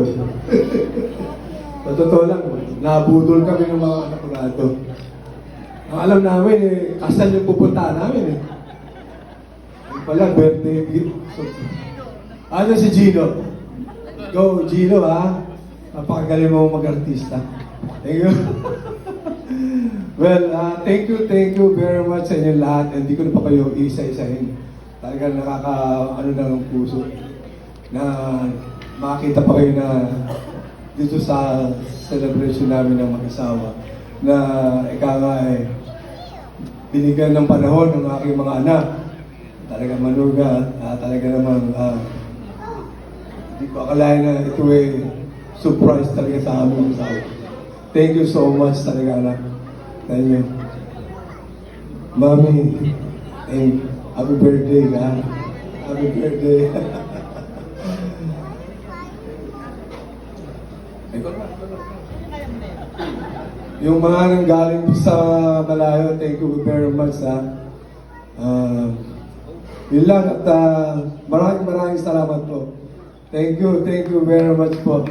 po eh. Sa totoo lang, nabudol kami ng mga anak ko na ito. Ang alam namin eh, kasal yung pupuntahan namin eh. Yung pala, birthday gift. So, ano si Gino? Go, Gino ha. Napakagaling mo mag-artista. Thank you. Well, thank you very much sa inyo lahat. Hindi ko na pa kayo isa-isahin. Talagang ano na ng puso na makita pa kayo na dito sa celebration namin ng mag-asawa na ika nga eh, binigyan ng panahon ng aking mga anak. Talaga manuga, talaga namang hindi ko akalain na ito eh surprise talaga sa aming asawa. Thank you so much talaga anak. Thank you. Mami, happy birthday ha. Happy birthday. Yung mga nanggaling sa malayo, thank you very much ha. Yun lang at maraming salamat po. Thank you very much po.